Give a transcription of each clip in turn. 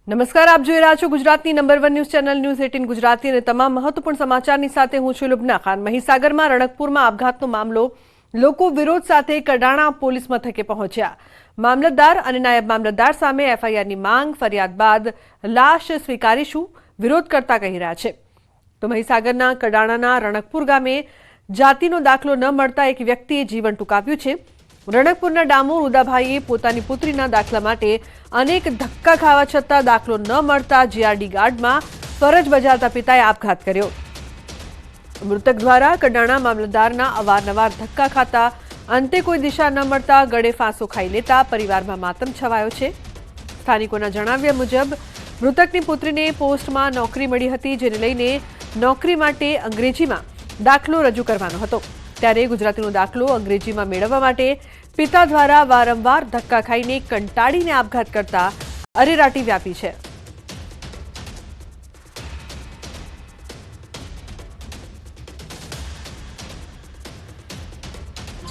નમસ્કાર, આપ જોઈ રહ્યા છો ગુજરાતની number 1 news channel news 18 Gujarati અને તમામ મહત્વપૂર્ણ સમાચારની સાથે હું છું લુબના ખાન। મહીસાગરમાં રણકપુરમાં આપઘાતનો મામલો, લોકો વિરોધ સાથે કડાણા પોલીસ મથકે પહોંચ્યા। મામલતદાર અને નાયબ મામલતદાર સામે એફઆઈઆરની માંગ, ફરિયાદ બાદ લાશ સ્વીકારીશું, વિરોધ કરતા કહી રહ્યા છે। તો મહીસાગરના કડાણાના રણકપુર ગામે જાતિનો દાખલો ન મળતા એક વ્યક્તિએ જીવન ટૂંકાવ્યું છે। રણકપુરના ડામોર ઉદાભાઈએ પોતાની પુત્રીના દાખલા માટે અનેક ધક્કા ખાવા છતાં દાખલો ન મળતા જીઆરડી ગાર્ડમાં ફરજ બજાવતા પિતાએ આપઘાત કર્યો। મૃતક દ્વારા કડાણા મામલતદારના અવારનવાર ધક્કા ખાતા અંતે કોઈ દિશા ન મળતા ગળે ફાંસો ખાઈ લેતા પરિવારમાં માતમ છવાયો છે। સ્થાનિકોના જણાવ્યા મુજબ મૃતકની પુત્રીને પોસ્ટમાં નોકરી મળી હતી, જેને લઈને નોકરી માટે અંગ્રેજીમાં દાખલો રજૂ કરવાનો હતો। ત્યારે ગુજરાતીનો દાખલો અંગ્રેજીમાં મેળવવા માટે પિતા દ્વારા વારંવાર ધક્કા ખાઈને કંટાળીને આપઘાત કરતા અરેરાટી વ્યાપી છે।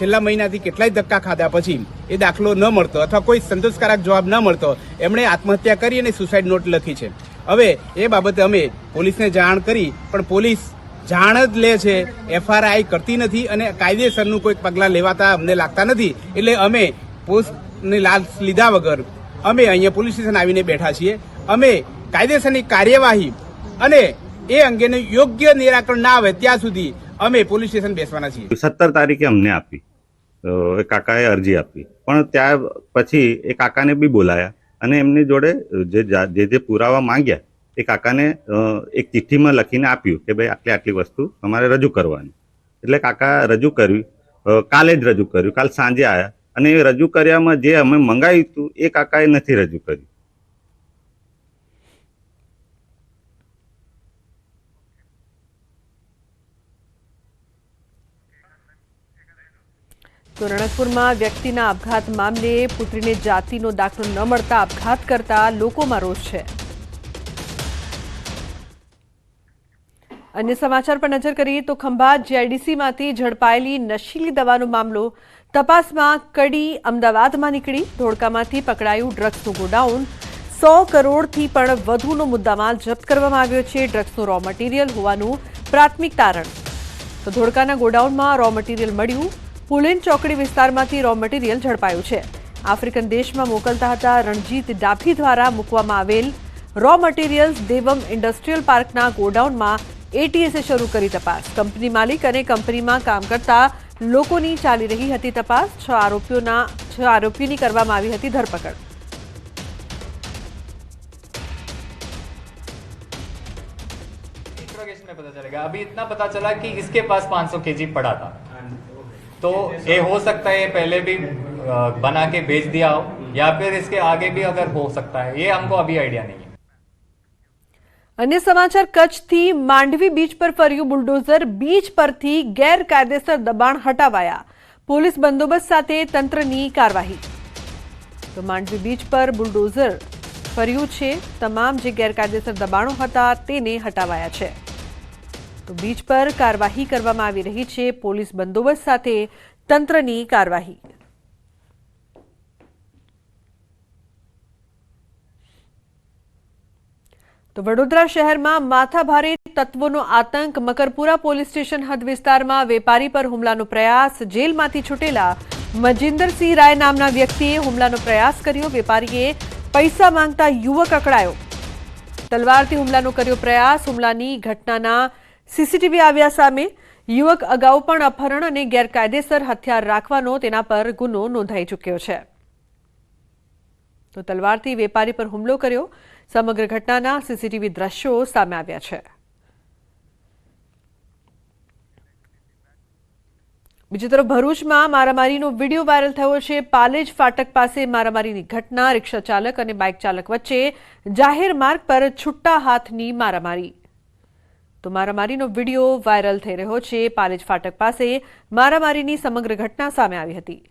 છેલ્લા મહિનાથી કેટલાય ધક્કા ખાધા પછી એ દાખલો ન મળતો અથવા કોઈ સંતોષકારક જવાબ ન મળતો એમણે આત્મહત્યા કરી અને સુસાઇડ નોટ લખી છે। હવે એ બાબતે અમે પોલીસને જાણ કરી, પણ પોલીસ જાણ જ લે છે, એફઆરઆઈ કરતી નથી અને કાયદેસરનું કોઈ પગલાં લેવાતા અમને લાગતા નથી। એટલે અમે પોસ્ટની લાશ લીધા વગર અમે અહીંયા પોલીસ સ્ટેશન આવીને બેઠા છીએ। અમે કાયદેસરની કાર્યવાહી અને એ અંગેનું યોગ્ય નિરાકરણ ના આવે ત્યાં સુધી અમે પોલીસ સ્ટેશન બેસવાના છીએ। 17 તારીખે અમને આપી, કાકાએ અરજી આપી, પણ ત્યાં પછી એ કાકાને બી બોલાયા અને એમની જોડે જે પુરાવા માંગ્યા એ કાકાને એક ચિઠ્ઠીમાં લખીને આપ્યું કે ભાઈ આટલી આટલી વસ્તુ તમારે રજૂ કરવાની। એટલે કાકા રજૂ કર્યું, કાલે જ રજૂ કર્યું, કાલ સાંજે આવ્યા અને એ રજૂ કર્યામાં જે અમે મંગાવ્યું હતું એ કાકાએ નથી રજૂ કર્યું। તો રણકપુરમાં વ્યક્તિના આપઘાત મામલે પુત્રીને જાતિનો દાખલો ન મળતા આપઘાત કરતા લોકોમાં રોષ છે। અન્ય સમાચાર પર નજર કરીએ તો ખંભાત જીઆઈડીસીમાંથી ઝડપાયેલી નશીલી દવાનો મામલો તપાસમાં કડી અમદાવાદમાં નીકળી। ધોળકામાંથી પકડાયું ડ્રગ્સનું ગોડાઉન, 100 કરોડથી પણ વધુનો મુદ્દામાલ જપ્ત કરવામાં આવ્યો છે। ડ્રગ્સનું રો મટીરિયલ હોવાનું પ્રાથમિક તારણ। તો ધોળકાના ગોડાઉનમાં રો મટીરિયલ મળ્યું। પુલેન ચોકડી વિસ્તારમાંથી રો મટીરિયલ ઝડપાયું છે। આફ્રિકન દેશમાં મોકલતા હતા રણજીત ડાભી દ્વારા મૂકવામાં આવેલ રો મટીરિયલ્સ દેવમ ઇન્ડસ્ટ્રીયલ પાર્કના ગોડાઉનમાં એટીએસે શરૂ કરી તપાસ। કંપની માલિક અને કંપનીમાં કામ કરતા લોકોની ચાલી રહી હતી તપાસ। 6 આરોપીઓની કરવામાં આવી હતી ધરપકડ। इंट्रोगेशन में पता चलेगा। अभी इतना पता चला कि इसके पास 500 केजी पड़ा था, तो ये हो सकता है पहले भी बना के बेच दिया हो या फिर इसके आगे भी अगर हो सकता है, ये हमको अभी आइडिया नहीं है। अन्य समाचार कच्छથી માંડવી બીચ પર ફર્યું બુલડોઝર, બીચ પરથી ગેરકાયદેસર દબાણ હટાવાયા। પોલીસ બંદોબસ્ત સાથે તંત્રની કાર્યવાહી। તો માંડવી બીચ પર બુલડોઝર ફર્યું છે, તમામ જે ગેરકાયદેસર દબાણો હતા તેને હટાવાયા છે। તો બીચ પર કાર્યવાહી કરવામાં આવી રહી છે, પોલીસ બંદોબસ્ત સાથે તંત્રની કાર્યવાહી। તો વડોદરા શહેરમાં માથાભારે તત્વોનો આતંક। મકરપુરા પોલીસ સ્ટેશન હદ વિસ્તારમાં વેપારી પર હુમલાનો પ્રયાસ। જેલમાંથી છૂટેલા મજિંદરસિંહ રાય નામના વ્યક્તિએ હુમલાનો પ્રયાસ કર્યો। વેપારીએ પૈસા માંગતા યુવક અકળાયો। તલવારથી હુમલાનો કર્યો પ્રયાસ। હુમલાની ઘટનાના સીસીટીવી આવ્યા સામે। યુવક અગાઉ પણ અપહરણ અને ગેરકાયદેસર હથિયાર રાખવાનો તેના પર ગુનો નોંધાઈ ચૂક્યો છે। તો તલવારથી વેપારી પર હુમલો કર્યો। સમગ્ર ઘટનાના સીસીટીવી દ્રશ્યો સામે આવ્યા છે। બીજી તરફ ભરૂચમાં મારામારીનો વિડીયો વાયરલ થયો છે। પાલેજ ફાટક પાસે મારામારીની ઘટના। રિક્ષા ચાલક અને બાઇક ચાલક વચ્ચે જાહેર માર્ગ પર છુટ્ટા હાથની મારામારી। તો મારામારીનો વિડીયો વાયરલ થઈ રહ્યો છે। પાલેજ ફાટક પાસે મારામારીની સમગ્ર ઘટના સામે આવી હતી।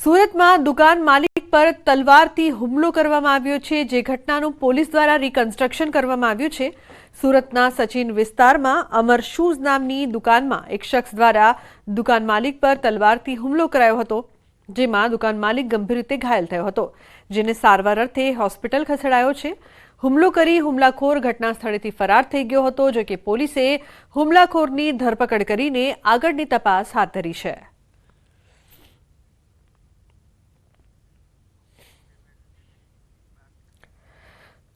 સુરતમાં દુકાન માલિક પર તલવારથી હુમલો કરવામાં આવ્યો છે, જે ઘટનાનું પોલીસ દ્વારા રિકન્સ્ટ્રક્શન કરવામાં આવ્યું છે. સુરતના સચિન વિસ્તારમાં અમર શૂઝ નામની દુકાનમાં એક શખ્સ દ્વારા દુકાન માલિક પર તલવારથી હુમલો કરાયો હતો, જેમાં દુકાન માલિક ગંભીર રીતે ઘાયલ થયો હતો, જેને સારવાર અર્થે હોસ્પિટલ ખસેડાયો છે. હુમલો કરી હુમલાખોર ઘટના સ્થળેથી ફરાર થઈ ગયો હતો, જો કે પોલીસે હુમલાખોરની ધરપકડ કરીને આગળની તપાસ હાથ ધરી છે.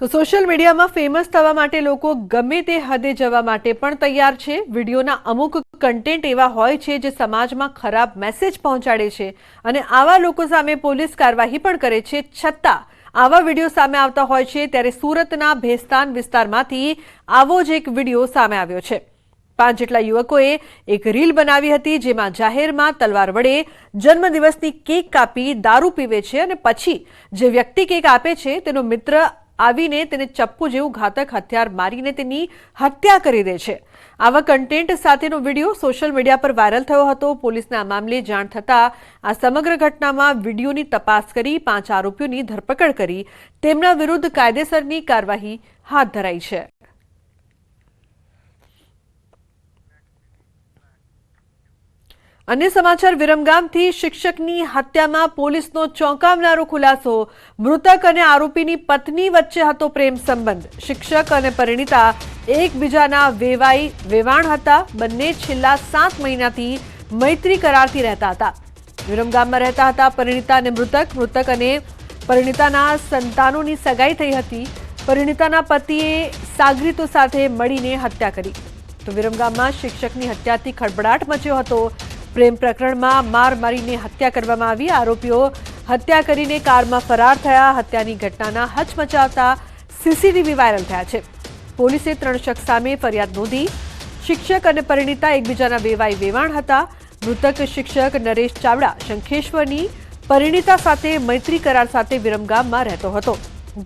તો સોશિયલ મીડિયામાં ફેમસ થવા માટે લોકો ગમે તે હદે જવા માટે પણ તૈયાર છે. વિડીયોના અમુક કન્ટેન્ટ એવા હોય છે જે સમાજમાં ખરાબ મેસેજ પહોંચાડે છે અને આવા લોકો સામે પોલીસ કાર્યવાહી પણ કરે છે. છતાં આવા વિડીયો સામે આવતા હોય છે, ત્યારે સુરતના ભેસ્તાન વિસ્તારમાંથી આવો જ એક વિડીયો સામે આવ્યો છે. 5 જેટલા યુવકોએ એક રીલ બનાવી હતી, જેમાં જાહેરમાં તલવાર વડે જન્મદિવસની કેક કાપી દારૂ પીવે છે અને પછી જે વ્યક્તિ કેક આપે છે તેનો મિત્ર આવીને તેને ચપ્પુ જેવું ઘાતક હથિયાર મારીને તેની હત્યા કરી દે છે. આવા કન્ટેન્ટ સાથેનો વિડીયો સોશિયલ મીડિયા પર વાયરલ થયો હતો. પોલીસને આ મામલે જાણ થતાં આ સમગ્ર ઘટનામાં વિડીયોની તપાસ કરી 5 આરોપીઓની ધરપકડ કરી તેમના વિરુદ્ધ કાયદેસરની કાર્યવાહી હાથ ધરાઈ છે. અન્ય સમાચાર વિરમગામથી શિક્ષકની હત્યામાં પોલીસનો ચોંકાવનારો ખુલાસો. મૃતક અને આરોપીની પત્ની વચ્ચે હતો પ્રેમ સંબંધ. શિક્ષક અને પરિણીતા એકબીજાના વેવાણ હતા. બંને છેલ્લા 7 મહિનાથી મૈત્રી કરારથી રહેતા હતા. વિરમગામમાં રહેતા હતા પરિણીતા અને મૃતક. મૃતક અને પરિણીતાના સંતાનોની સગાઈ થઈ હતી. પરિણીતાના પતિએ સાગરીતો સાથે મળીને હત્યા કરી. તો વિરમગામમાં શિક્ષકની હત્યાથી ખળભળાટ મચ્યો હતો. પ્રેમ પ્રકરણમાં માર મારીને હત્યા કરવામાં આવી. આરોપીઓ હત્યા કરીને કારમાં ફરાર થયા. હત્યાની ઘટનાના હચમચાવતા સીસીટીવી વાયરલ થયા છે. પોલીસે 3 શખ્સ સામે ફરિયાદ નોંધી. શિક્ષક અને પરિણીતા એકબીજાના વેવાણ હતા. મૃતક શિક્ષક નરેશ ચાવડા શંખેશ્વરની પરિણીતા સાથે મૈત્રી કરાર સાથે વિરમગામમાં રહેતો હતો,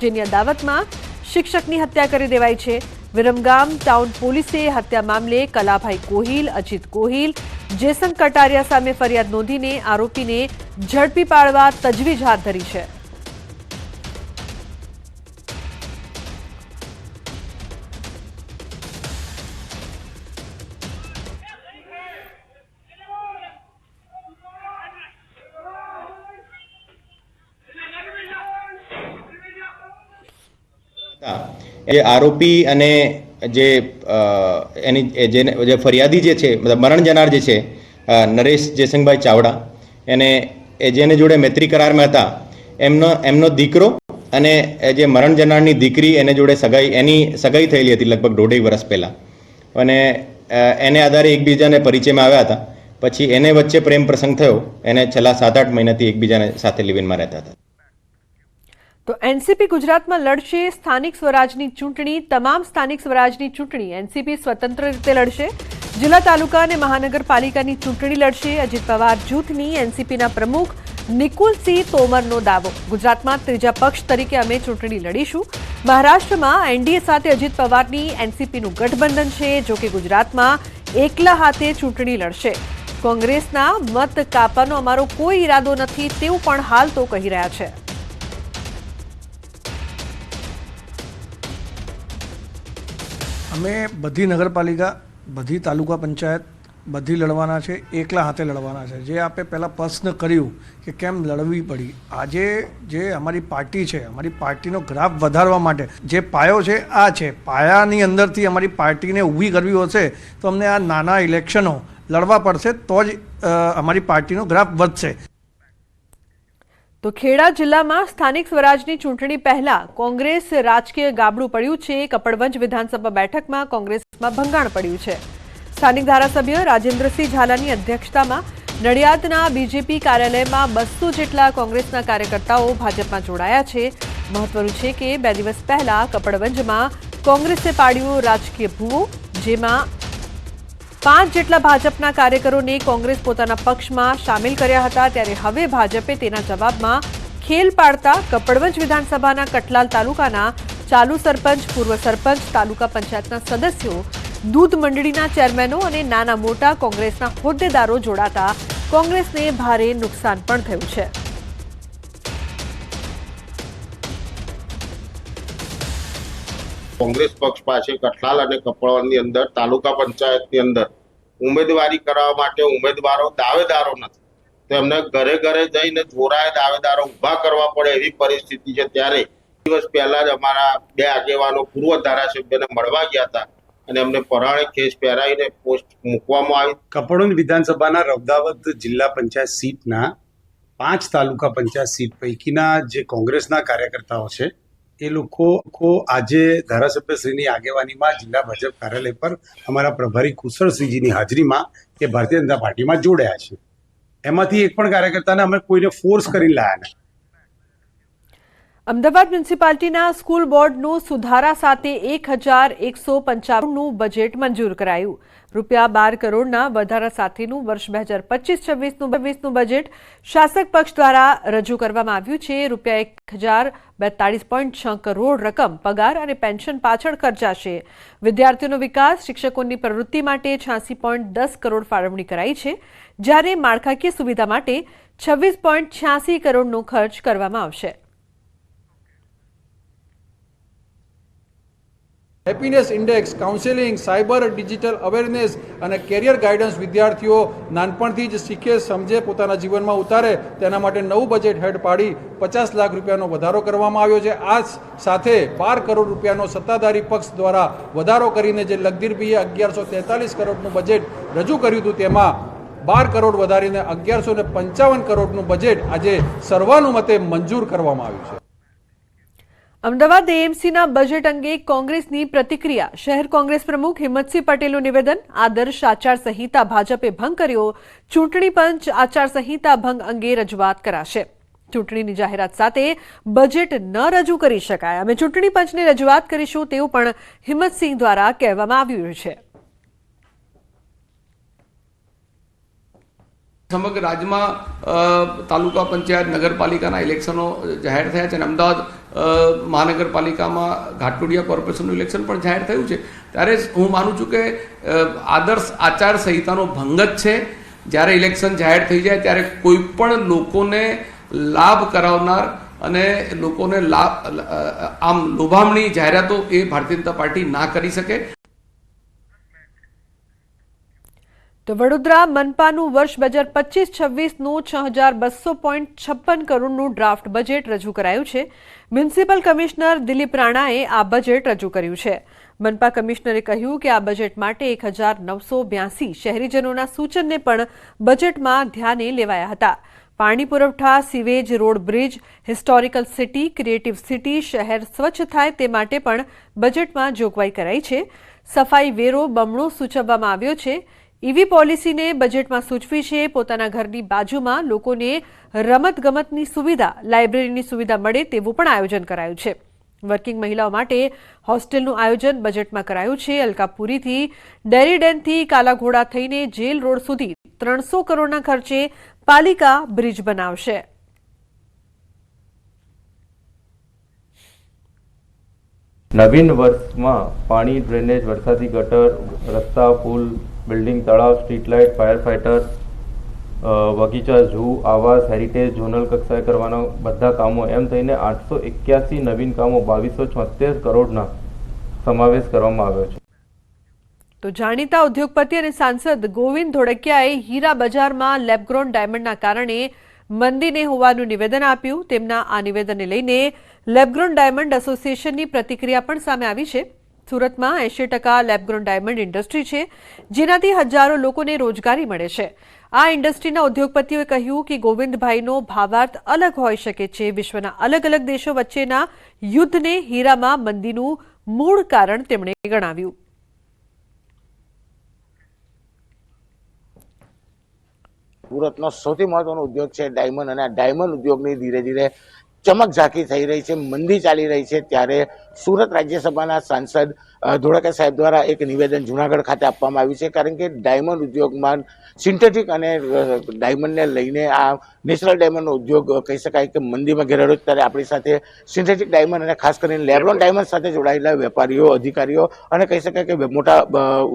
જેની અદાવતમાં શિક્ષકની હત્યા કરી દેવાઈ છે. વિરમગામ ટાઉન પોલીસે હત્યા મામલે કલાભાઈ ગોહિલ, અજીત ગોહિલ, જેસન કટારિયા સામે ફરિયાદ નોંધીને આરોપીને ઝડપી પાડવા તજવીજ હાથ ધરી છે. એ આરોપી અને જે ફરિયાદી જે છે, મતલબ મરણ જનાર જે છે નરેશ જેસંગભાઈ ચાવડા, જેને જોડે મૈત્રી કરારમાં હતા, એમનો દીકરો અને જે મરણ જનારની દીકરી એને જોડે એની સગાઈ થયેલી હતી લગભગ 1.5 વર્ષ પહેલાં, અને એને આધારે એકબીજાને પરિચયમાં આવ્યા હતા. પછી એને વચ્ચે પ્રેમ પ્રસંગ થયો. એને છેલ્લા 7-8 મહિનાથી એકબીજાને સાથે લિવિનમાં રહેતા હતા. તો એનસીપી ગુજરાતમાં લડશે સ્થાનિક સ્વરાજની ચૂંટણી. તમામ સ્થાનિક સ્વરાજની ચૂંટણી એનસીપી સ્વતંત્ર રીતે લડશે. જિલ્લા, તાલુકા અને મહાનગરપાલિકાની ચૂંટણી લડશે. અજીત પવાર જૂથની એનસીપીના પ્રમુખ નિકુલસિંહ તોમરનો દાવો. ગુજરાતમાં ત્રીજા પક્ષ તરીકે અમે ચૂંટણી લડીશું. મહારાષ્ટ્રમાં એનડીએ સાથે અજીત પવારની એનસીપીનું ગઠબંધન છે, જો કે ગુજરાતમાં એકલા હાથે ચૂંટણી લડશે. કોંગ્રેસના મત કાપવાનો અમારો કોઈ ઈરાદો નથી, તેવું પણ હાલ તો કહી રહ્યા છે. અમે બધી નગરપાલિકા, બધી તાલુકા પંચાયત બધી લડવાના છે, એકલા હાથે લડવાના છે. જે આપણે પહેલાં પ્રશ્ન કર્યું કે કેમ લડવી પડી, આજે જે અમારી પાર્ટી છે, અમારી પાર્ટીનો ગ્રાફ વધારવા માટે જે પાયો છે આ છે. પાયાની અંદરથી અમારી પાર્ટીને ઊભી કરવી હશે તો અમને આ નાના ઇલેક્શનો લડવા પડશે, તો જ અમારી પાર્ટીનો ગ્રાફ વધશે. તો ખેડા જિલ્લામાં સ્થાનિક સ્વરાજની ચૂંટણી પહેલા કોંગ્રેસ રાજકીય ગાબડું પડ્યું છે. કપડવંજ વિધાનસભા બેઠકમાં કોંગ્રેસમાં ભંગાણ પડ્યું છે. સ્થાનિક ધારાસભ્ય રાજેન્દ્રસિંહ ઝાલાની અધ્યક્ષતામાં નડિયાદના બીજેપી કાર્યાલયમાં 200 જેટલા કોંગ્રેસના કાર્યકર્તાઓ ભાજપમાં જોડાયા છે. મહત્વનું છે કે 2 દિવસ પહેલા કપડવંજમાં કોંગ્રેસે પાડ્યો રાજકીય ભૂવો, જેમાં 5 જેટલા ભાજપના કાર્યકરોને કોંગ્રેસ પોતાના પક્ષમાં સામેલ કર્યા હતા. ત્યારે હવે ભાજપે તેના જવાબમાં ખેલ પાડતા કપડવંજ વિધાનસભાના કટલાલ તાલુકાના ચાલુ સરપંચ, પૂર્વ સરપંચ, તાલુકા પંચાયતના સદસ્યો, દૂધ મંડળીના ચેરમેનો અને નાના મોટા કોંગ્રેસના હોદ્દેદારો જોડાતા કોંગ્રેસને ભારે નુકસાન પણ થયું છે. કોંગ્રેસ પક્ષ પાસે કઠલાલ અને કપડવંજની અંદર તાલુકા પંચાયતની અંદર ઉમેદવારી કરવા માટે ઉમેદવારો દાવેદારો નથી, તો એમને ઘરે ઘરે જઈને જોરાએ દાવેદારો ઉભા કરવા પડે એવી પરિસ્થિતિ છે. ત્યારે દિવસ પહેલા જ અમારા 2 આગેવાનો પૂર્વ ધારાસભ્યને મળવા ગયા હતા અને એમને પરાણે ખેસ પહેરાવીને પોસ્ટ મૂકવામાં આવી. કપડવંજ વિધાનસભાના રૌદાવત જિલ્લા પંચાયત સીટના 5 તાલુકા પંચાયત સીટ પૈકીના જે કોંગ્રેસના કાર્યકર્તાઓ છે એ લોકો આજે ધારાસભ્યશ્રીની આગેવાનીમાં જિલ્લા ભાજપ કાર્યાલય પર અમારા પ્રભારી કુશળસિંહજીની હાજરીમાં એ ભારતીય જનતા પાર્ટીમાં જોડાયા છે. એમાંથી એક પણ કાર્યકર્તાને અમે કોઈને ફોર્સ કરીને લાયા નથી. અમદાવાદ મ્યુનિસિપાલિટીના સ્કૂલ બોર્ડનું સુધારા સાથે 1155નું બજેટ મંજૂર કરાયું. ₹12 કરોડના વધારા સાથેનું વર્ષ 2025-26નું બજેટ શાસક પક્ષ દ્વારા રજૂ કરવામાં આવ્યું છે. ₹1042.6 કરોડ રકમ પગાર અને પેન્શન પાછળ ખર્ચાશે. વિદ્યાર્થીઓનો વિકાસ, શિક્ષકોની પ્રવૃત્તિ માટે 86.10 કરોડ ફાળવણી કરાઈ છે, જ્યારે માળખાકીય સુવિધા માટે 26.86 કરોડનો ખર્ચ કરવામાં આવશે. Happiness index, counselling, cyber digital awareness અને કેરિયર ગાઈડન્સ વિદ્યાર્થીઓ નાનપણથી જ શીખે, સમજે, પોતાના જીવનમાં ઉતારે તેના માટે નવું બજેટ હેડ પાડી 50 લાખ રૂપિયાનો વધારો કરવામાં આવ્યો છે. આ સાથે 12 કરોડ રૂપિયાનો સત્તાધારી પક્ષ દ્વારા વધારો કરીને જે લગદીરભાઈએ 1143 કરોડનું બજેટ રજૂ કર્યું હતું તેમાં 12 કરોડ વધારીને 1155 કરોડનું બજેટ આજે સર્વાનુમતે મંજૂર કરવામાં આવ્યું છે. અમદાવાદ એએમસીના બજેટ અંગે કોંગ્રેસની પ્રતિક્રિયા. શહેર કોંગ્રેસ પ્રમુખ હિંમતસિંહ પટેલનું નિવેદન. આદર્શ આચારસંહિતા ભાજપે ભંગ કર્યો. ચૂંટણી પંચ આચારસંહિતા ભંગ અંગે રજૂઆત કરાશે. ચૂંટણીની જાહેરાત સાથે બજેટ ન રજૂ કરી શકાય. અમે ચૂંટણી પંચને રજૂઆત કરીશું તેવું પણ હિંમતસિંહ દ્વારા કહેવામાં આવ્યું છે. સમગ્ર રાજ્યમાં તાલુકા પંચાયત નગરપાલિકાના ઇલેક્શનો જાહેર થયા છે અને અમદાવાદ મહાનગરપાલિકામાં ઘાટલોડિયા કોર્પોરેશનનું ઇલેક્શન પણ જાહેર થયું છે. ત્યારે હું માનું છું કે આદર્શ આચાર સંહિતાનો ભંગ જ છે. જ્યારે ઇલેક્શન જાહેર થઈ જાય ત્યારે કોઈ પણ લોકોને લાભ કરાવનાર અને લોકોને આમ લોભામણી જાહેરાતો એ ભારતીય જનતા પાર્ટી ના કરી શકે. તો વડોદરા મનપાનું વર્ષ 2025-26નું 6256 કરોડનું ડ્રાફ્ટ બજેટ રજૂ કરાયું છે. મ્યુનિસિપલ કમિશનર દિલીપ રાણાએ આ બજેટ રજૂ કર્યું છે. મનપા કમિશનરે કહ્યું કે આ બજેટ માટે 1982 શહેરીજનોના સૂચનને પણ બજેટમાં ધ્યાને લેવાયા હતા. પાણી પુરવઠા, sewage, road, bridge, historical city, creative city, શહેર સ્વચ્છ થાય તે માટે પણ બજેટમાં જોગવાઈ કરાઈ છે. સફાઈ વેરો બમણો સૂચવવામાં આવ્યો છે. ઈવી પોલિસીને બજેટમાં સૂચવી છે. પોતાના ઘરની બાજુમાં લોકોને રમતગમતની સુવિધા, લાઇબ્રેરીની સુવિધા મળે તેવું પણ આયોજન કરાયું છે. વર્કિંગ મહિલાઓ માટે હોસ્ટેલનું આયોજન બજેટમાં કરાયું છે. અલકાપુરીથી ડેરીડેનથી કાલાઘોડા થઈને જેલ રોડ સુધી 300 કરોડના ખર્ચે પાલિકા બ્રિજ બનાવશે. નવીન વર્ષમાં પાણી, ડ્રેનેજ, વરસાદી ગટર, રસ્તા, પુલ, બિલ્ડિંગ, તળાવ, સ્ટ્રીટ લાઇટ, ફાયર ફાઇટર, બગીચા, ઝૂ, આવાસ, હેરિટેજ, ઝોનલ કક્ષાએ કરવાના બધા કામો એમ થઈને 881 નવીન કામો 2276 કરોડના સમાવેશ કરવામાં આવ્યો છે. તો જાણીતા ઉદ્યોગપતિ અને સાંસદ ગોવિંદ ધોળકિયાએ હીરા બજારમાં લેબગ્રોન ડાયમંડના કારણે મંદીને હોવાનું નિવેદન આપ્યું. તેમના આ નિવેદનને લઈને લેબગ્રોન ડાયમંડ એસોસિએશનની પ્રતિક્રિયા પણ સામે આવી છે. સુરતમાં 80% લેબગ્રોન ડાયમંડ ઇન્ડસ્ટ્રી છે, જેનાથી હજારો લોકોને રોજગારી મળે છે. આ ઇન્ડસ્ટ્રીના ઉદ્યોગપતિઓએ કહ્યું કે ગોવિંદભાઈનો ભાવાર્થ અલગ હોઈ શકે છે. વિશ્વના અલગ અલગ દેશો વચ્ચેના યુદ્ધને હીરામાં મંદીનું મૂળ કારણ તેમણે ગણાવ્યું. સુરતનો સૌથી મહત્વનો ઉદ્યોગ છે ડાયમંડ, અને આ ડાયમંડ ઉદ્યોગની ધીરે ધીરે ચમક ઝાંખી થઈ રહી છે, મંદી ચાલી રહી છે. ત્યારે સુરત રાજ્યસભાના સાંસદ ધોળકિયા સાહેબ દ્વારા એક નિવેદન જૂનાગઢ ખાતે આપવામાં આવ્યું છે, કારણ કે ડાયમંડ ઉદ્યોગમાં સિન્થેટિક અને ડાયમંડને લઈને આ નેચરલ ડાયમંડનો ઉદ્યોગ કહી શકાય કે મંદીમાં ઘેરાયો. ત્યારે આપણી સાથે સિન્થેટિક ડાયમંડ અને ખાસ કરીને લેબ્રોન ડાયમંડ સાથે જોડાયેલા વેપારીઓ, અધિકારીઓ અને કહી શકાય કે મોટા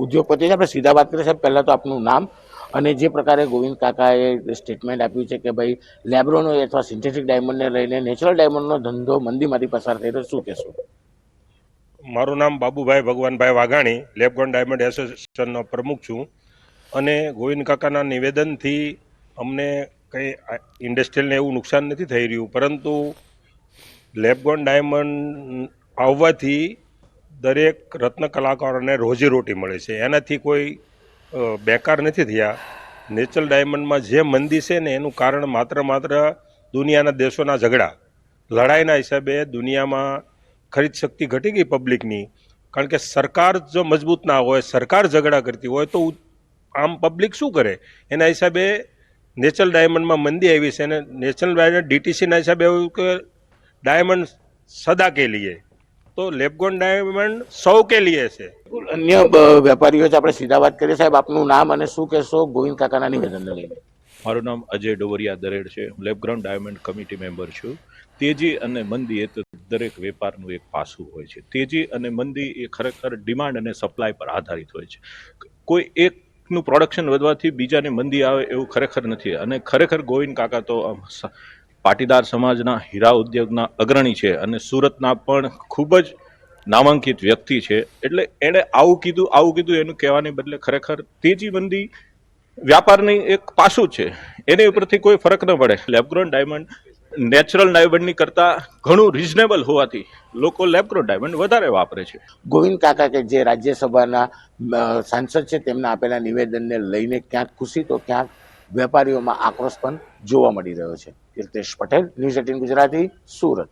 ઉદ્યોગપતિઓ આપણે સીધા વાત કરીએ. સાહેબ, પહેલાં તો આપનું નામ અને જે પ્રકારે ગોવિંદ કાકાએ સ્ટેટમેન્ટ આપ્યું છે કે ભાઈ લેબ્રોનો અથવા સિન્થેટિક ડાયમંડને લઈને નેચરલ ડાયમંડનો ધંધો મંદીમાંથી પસાર થઈ રહ્યો, શું કહેશો? મારું નામ બાબુભાઈ ભગવાનભાઈ વાઘાણી, લેબગ્રાઉન્ડ ડાયમંડ એસોસિએશનનો પ્રમુખ છું. અને ગોવિંદ કાકાના નિવેદનથી અમને કંઈ ઇન્ડસ્ટ્રીયલને એવું નુકસાન નથી થઈ રહ્યું, પરંતુ લેબગ્રાઉન્ડ ડાયમંડ આવવાથી દરેક રત્ન કલાકારોને રોજીરોટી મળે છે, એનાથી કોઈ બેકાર નથી થયા. નેચરલ ડાયમંડમાં જે મંદી છે ને એનું કારણ માત્ર દુનિયાના દેશોના ઝઘડા, લડાઈના હિસાબે દુનિયામાં ખરીદ શક્તિ ઘટી ગઈ પબ્લિકની. કારણ કે સરકાર જો મજબૂત ના હોય, સરકાર ઝઘડા કરતી હોય તો આમ પબ્લિક શું કરે? એના હિસાબે નેચરલ ડાયમંડમાં મંદી આવી છે અને નેચરલ ડાયમંડ ડીટીસીના હિસાબે એવું કે ડાયમંડ સદા કે લીએ, તો લેબગ્રાઉન્ડ ડાયમંડ સૌ કે લીએ છે. અન્ય વેપારીઓ આપણે સીધા વાત કરીએ. સાહેબ, આપનું નામ અને શું કહેશો ગોવિંદ કાકાના નિવેદનને લઈને? મારું નામ અજય ડોવરિયા દરેડ છે. હું લેબગ્રાઉન્ડ ડાયમંડ કમિટી મેમ્બર છું. તેજી અને મંદી એ તો દરેક વેપારનું એક પાસું હોય છે. તેજી અને મંદી એ ખરેખર ડિમાન્ડ અને સપ્લાય પર આધારિત હોય છે. કોઈ એકનું પ્રોડક્શન વધવાથી બીજાને મંદી આવે એવું ખરેખર નથી. અને ખરેખર ગોવિંદ કાકા તો પાટીદાર સમાજના હીરા ઉદ્યોગના અગ્રણી છે અને સુરતના પણ ખૂબ જ નામાંકિત વ્યક્તિ છે. એટલે એણે આવું કીધું એનું કહેવાને બદલે ખરેખર તેજી મંદી વ્યાપારની એક પાસું છે, એની ઉપરથી કોઈ ફરક ન પડે. લેબગ્રાઉન્ડ ડાયમંડ નેચરલ ડાયમંડની કરતાં ઘણું રિઝનેબલ હોવાથી લોકો લેબગ્રાઉન્ડ ડાયમંડ વધારે વાપરે છે. ગોવિંદ કાકા કે જે રાજ્યસભાના સાંસદ છે, તેમના આપેલા નિવેદનને લઈને ક્યાંક ખુશી તો ક્યાંક વેપારીઓમાં આક્રોશ પણ જોવા મળી રહ્યો છે. કીર્તેશ પટેલ, ન્યૂઝ 18 ગુજરાતી, સુરત.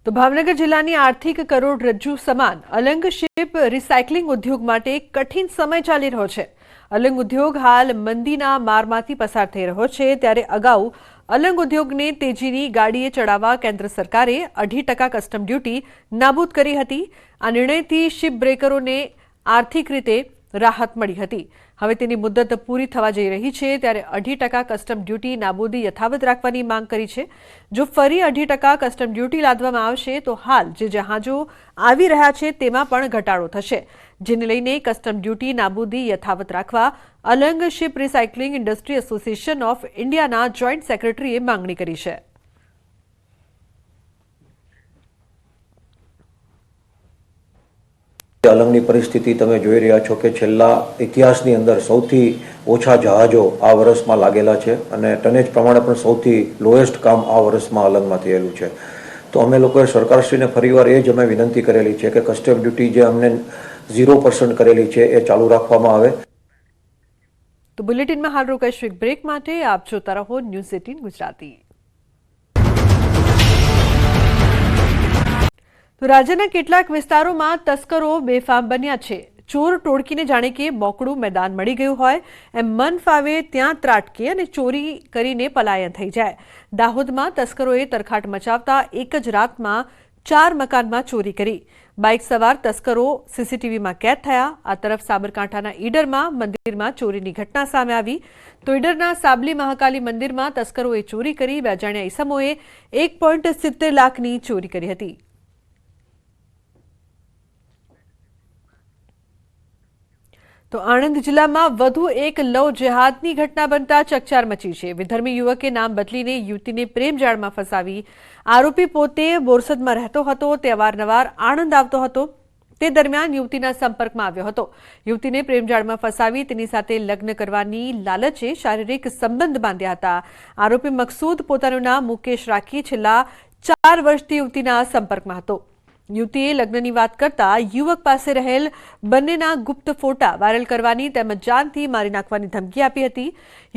તો ભાવનગર જિલ્લાની આર્થિક કરોડરજ્જુ સમાન અલંગ શિપ રિસાયકલિંગ ઉદ્યોગ માટે કઠિન સમય ચાલી રહ્યો છે. અલંગ ઉદ્યોગ હાલ મંદીના મારમાંથી પસાર થઈ રહ્યો છે, ત્યારે અગાઉ અલંગ ઉદ્યોગને તેજીની ગાડીએ ચડાવવા કેન્દ્ર સરકારે 2.5% કસ્ટમ ડ્યુટી નાબૂદ કરી હતી. આ નિર્ણયથી શિપ બ્રેકરોને આર્થિક રીતે રાહત મળી હતી. હવે તેની મુદ્દત પૂરી થવા જઈ રહી છે, ત્યારે 2.5% કસ્ટમ ડ્યુટી નાબૂદી યથાવત રાખવાની માંગ કરી છે. જો ફરી 2.5% કસ્ટમ ડ્યુટી લાદવામાં આવશે તો હાલ જે જહાજો આવી રહ્યા છે તેમાં પણ ઘટાડો થશે, જેને લઈને કસ્ટમ ડ્યુટી નાબૂદી યથાવત રાખવા Alang ship recycling industry association of ઇન્ડિયાના જોઈન્ટ સેક્રેટરીએ માંગણી કરી છે. અલંગની પરિસ્થિતિ તમે જોઈ રહ્યા છો કે છેલ્લા ઇતિહાસની અંદર સૌથી ઓછા જહાજો આ વર્ષમાં લાગેલા છે અને ટનેજ પ્રમાણે પણ સૌથી લોએસ્ટ કામ આ વર્ષમાં અલંગમાં થયેલું છે. તો અમે લોકોએ સરકારશ્રીને ફરીવાર એ જ અમે વિનંતી કરેલી છે કે કસ્ટમ ડ્યુટી જે અમને 0% કરેલી છે એ ચાલુ રાખવામાં આવે. તો બુલેટિનમાં હાલ રોકાઈશું એક બ્રેક માટે. આપ જોતા રહો ન્યૂઝ 18 ગુજરાતી. તો રાજ્યના કેટલાક વિસ્તારોમાં તસ્કરો બેફામ બન્યા છે. ચોર ટોળકીને જાણે કે મોકળું મેદાન મળી ગયું હોય એમ મન ફાવે ત્યાં ત્રાટકે અને ચોરી કરીને પલાયન થઈ જાય. દાહોદમાં તસ્કરોએ તરખાટ મચાવતા એક જ રાતમાં 4 મકાનમાં ચોરી કરી. બાઇક સવાર તસ્કરો સીસીટીવીમાં કેદ થયા. આ તરફ સાબરકાંઠાના ઈડરમાં મંદિરમાં ચોરીની ઘટના સામે આવી. તો ઈડરના સાબલી મહાકાલી મંદિરમાં તસ્કરોએ ચોરી કરી. 2 અજાણ્યા ઈસમોએ 1.70 લાખની ચોરી કરી હતી. તો આણંદ જિલ્લામાં વધુ એક લવ જેહાદની ઘટના બનતા ચકચાર મચી છે. વિધર્મી યુવકે નામ બદલીને યુવતીને પ્રેમજાળમાં ફસાવી. આરોપી પોતે બોરસદમાં રહેતો હતો, તે અવારનવાર આણંદ આવતો હતો. તે દરમિયાન યુવતીના સંપર્કમાં આવ્યો હતો. યુવતીને પ્રેમજાળમાં ફસાવી તેની સાથે લગ્ન કરવાની લાલચે શારીરિક સંબંધ બાંધ્યા હતા. આરોપી મકસૂદ પોતાનું નામ મુકેશ રાખી છેલ્લા 4 વર્ષથી યુવતીના સંપર્કમાં હતો. યુવતીએ લગ્નની વાત કરતા યુવક પાસે રહેલ બંનેના ગુપ્ત ફોટા વાયરલ કરવાની તેમજ જાનથી મારી નાખવાની ધમકી આપી હતી.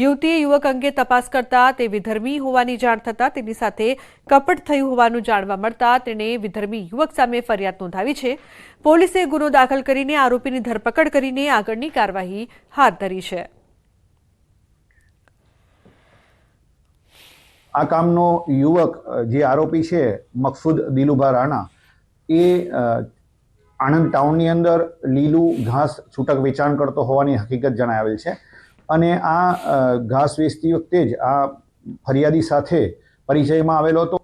યુવતીએ યુવક અંગે તપાસ કરતા તે વિધર્મી હોવાની જાણ થતાં તેની સાથે કપટ થયું હોવાનું જાણવા મળતા તેણે વિધર્મી યુવક સામે ફરિયાદ નોંધાવી છે. પોલીસે ગુનો દાખલ કરીને આરોપીની ધરપકડ કરીને આગળની કાર્યવાહી હાથ ધરી છે. આ કામનો યુવક જે આરોપી છે મકસૂદ દિલુભા રાણા એ આણંદ ટાઉનની અંદર લીલું ઘાસ છૂટક વેચાણ કરતો હોવાની હકીકત જણાવેલ છે અને આ ઘાસ વેચતી વખતે જ આ ફરિયાદી સાથે પરિચયમાં આવેલો હતો.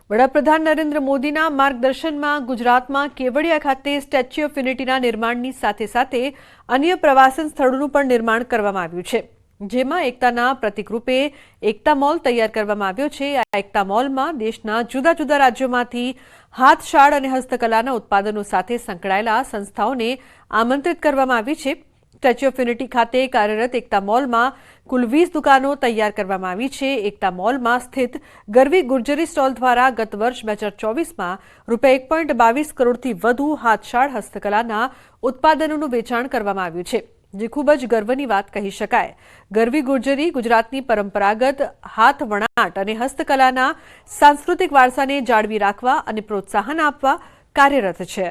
વડાપ્રધાન નરેન્દ્ર મોદીના માર્ગદર્શનમાં ગુજરાતમાં કેવડિયા ખાતે સ્ટેચ્યુ ઓફ યુનિટીના નિર્માણની સાથે સાથે અન્ય પ્રવાસન સ્થળોનું પણ નિર્માણ કરવામાં આવ્યું છે. જેમાં એકતાના પ્રતીક રૂપે એકતા મોલ તૈયાર કરવામાં આવ્યો છે. આ એકતા મોલમાં દેશના જુદા જુદા રાજ્યોમાંથી હાથશાળ અને હસ્તકલાના ઉત્પાદનો સાથે સંકળાયેલા સંસ્થાઓને આમંત્રિત કરવામાં આવી છે. સ્ટેચ્યુ ઓફ યુનિટી ખાતે કાર્યરત એકતા મોલમાં કુલ 20 દુકાનો તૈયાર કરવામાં આવી છે. એકતા મોલમાં સ્થિત ગરવી ગુર્જરી સ્ટોલ દ્વારા ગત વર્ષ 2024માં રૂપિયા 1.22 કરોડથી વધુ હાથશાળ હસ્તકલાના ઉત્પાદનોનું વેચાણ કરવામાં આવ્યું છે, જે ખૂબ જ ગર્વની વાત કહી શકાય. ગરવી ગુર્જરી ગુજરાતની પરંપરાગત હાથ વણાટ અને હસ્તકલાના સાંસ્કૃતિક વારસાને જાળવી રાખવા અને પ્રોત્સાહન આપવા કાર્યરત છે.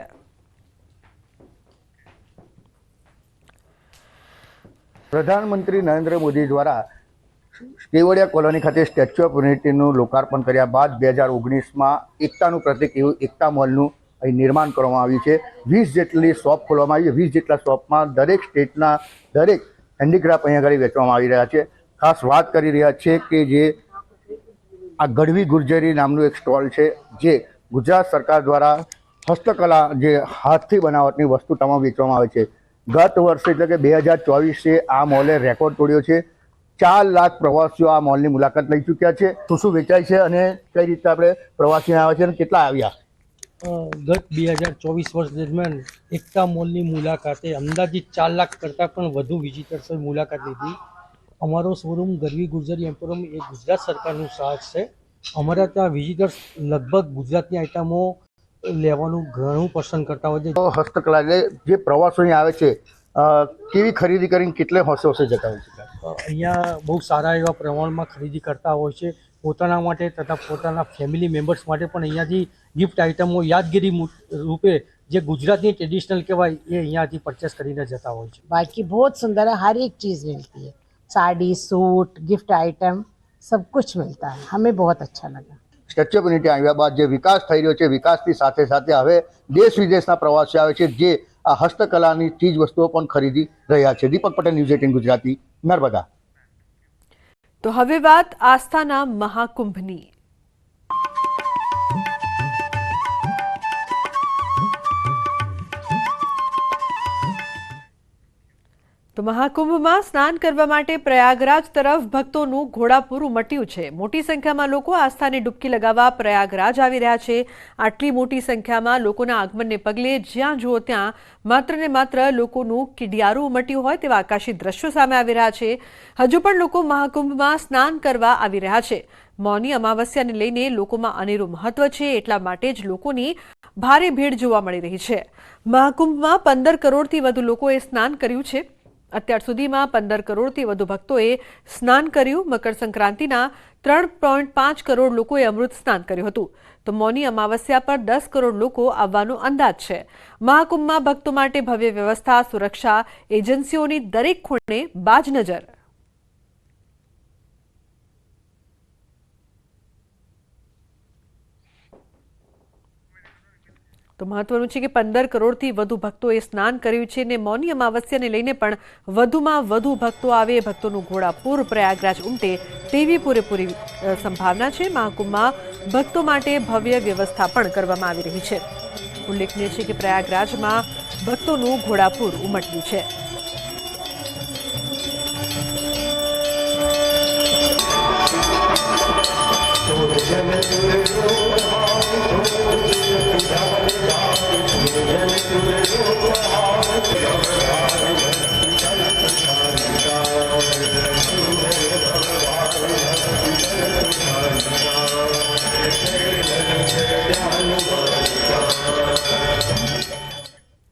પ્રધાનમંત્રી નરેન્દ્ર મોદી દ્વારા કેવડિયા કોલોની ખાતે સ્ટેચ્યુ ઓફ યુનિટીનું લોકાર્પણ કર્યા બાદ 2019માં એકતાનું પ્રતીક એવું એકતા મોલનું અહીં નિર્માણ કરવામાં આવ્યું છે. 20 જેટલી શોપ ખોલવામાં આવી છે. 20 જેટલા શોપમાં દરેક સ્ટેટના દરેક હેન્ડીક્રાફ્ટ અહીં આગળ વેચવામાં આવી રહ્યા છે. ખાસ વાત કરી રહ્યા છે કે જે આ ગઢવી ગુર્જરી નામનું એક સ્ટોલ છે, જે ગુજરાત સરકાર દ્વારા હસ્તકલા જે હાથથી બનાવટની વસ્તુ તમામ વેચવામાં આવે છે. ગત વર્ષે એટલે કે 2024 આ મોલે રેકોર્ડ તોડ્યો છે. 4 લાખ પ્રવાસીઓ આ મોલની મુલાકાત લઈ ચૂક્યા છે. શું વેચાય છે અને કઈ રીતે આપણે પ્રવાસીઓ આવે છે અને કેટલા આવ્યા? ગત 2024 વર્ષ દરમિયાન એકતા મોલની મુલાકાતે અંદાજિત 4 લાખ કરતાં પણ વધુ વિઝિટર્સોએ મુલાકાત લીધી. અમારો શોરૂમ ગરવી ગુર્જરી એમ્પોરિયમ એ ગુજરાત સરકારનું સાહસ છે. અમારા ત્યાં વિઝિટર્સ લગભગ ગુજરાતની આઇટમો લેવાનું ઘણું પસંદ કરતા હોય છે. હસ્તકલા જે પ્રવાસીઓ અહીં આવે છે, કેવી ખરીદી કરીને કેટલે હોશે જતા હોય છે? અહીંયા બહુ સારા એવા પ્રમાણમાં ખરીદી કરતા હોય છે. પોતાના માટે તથા પોતાના ફેમિલી મેમ્બર્સ માટે પણ અહીંયાથી ગિફ્ટ આઇટમો યાદગીરી રૂપે જે ગુજરાતની ટ્रेडिशनल કહેવાય એ અહીંયાથી પરચેસ કરીને જતા હોય છે. बाकी बहुत सुंदर है, हर एक चीज़ मिलती है, साड़ी, सूट, गिफ्ट आइटम, सब कुछ मिलता है. हमें बहुत अच्छा लगा. સ્ટેચ્યુ ઓફ યુનિટી આવ્યા બાદ જે વિકાસ થઈ રહ્યો છે, વિકાસની સાથે સાથે હવે દેશ વિદેશના પ્રવાસીઓ આવે છે, જે આ હસ્તકલાની ચીજ વસ્તુઓ પણ ખરીદી રહ્યા છે. દીપક પટેલ, ન્યૂઝ 18 ગુજરાતી, નર્મદા. તો હવે વાત આસ્થાના મહાકુંભની. તો મહાકુંભમાં સ્નાન કરવા માટે પ્રયાગરાજ તરફ ભક્તોનું ઘોડાપૂર ઉમટ્યું છે. મોટી સંખ્યામાં લોકો આસ્થાને ડૂબકી લગાવવા પ્રયાગરાજ આવી રહ્યા છે. આટલી મોટી સંખ્યામાં લોકોના આગમનને પગલે જ્યાં જુઓ ત્યાં માત્ર ને માત્ર લોકોનું કિડિયારું ઉમટ્યું હોય તેવા આકાશી દ્રશ્યો સામે આવી રહ્યા છે. હજુ પણ લોકો મહાકુંભમાં સ્નાન કરવા આવી રહ્યા છે. મૌની અમાવસ્યાને લઈને લોકોમાં અનેરું મહત્વ છે, એટલા માટે જ લોકોની ભારે ભીડ જોવા મળી રહી છે. મહાકુંભમાં 15 કરોડથી વધુ લોકોએ સ્નાન કર્યું છે. અત્યાર સુધીમાં 15 કરોડથી વધુ ભક્તોએ સ્નાન કર્યું. મકર સંક્રાંતિના 3.5 કરોડ લોકોએ અમૃત સ્નાન કર્યું હતું. તો મૌની અમાવસ્યા પર 10 કરોડ લોકો આવવાનો અંદાજ છે. મહાકુંભમાં ભક્તો માટે ભવ્ય વ્યવસ્થા, સુરક્ષા એજન્સીઓની દરેક ખૂણે બાજ નજર. તો મહત્વનું છે કે 15 કરોડથી વધુ ભક્તોએ સ્નાન કર્યું છે અને મૌની અમાવસ્યાને લઈને પણ વધુમાં વધુ ભક્તો આવે, ભક્તોનું ઘોડાપૂર પ્રયાગરાજ ઉમટે તેવી પૂરેપૂરી સંભાવના છે. મહાકુંભમાં ભક્તો માટે ભવ્ય વ્યવસ્થા પણ કરવામાં આવી રહી છે. ઉલ્લેખનીય છે કે પ્રયાગરાજમાં ભક્તોનું ઘોડાપૂર ઉમટ્યું છે.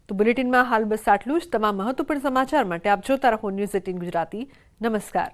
તો બુલેટિનમાં હાલ બસ આટલું જ. તમામ મહત્વપૂર્ણ સમાચાર માટે આપ જોતા રહો ન્યૂઝ 18 ગુજરાતી. નમસ્કાર.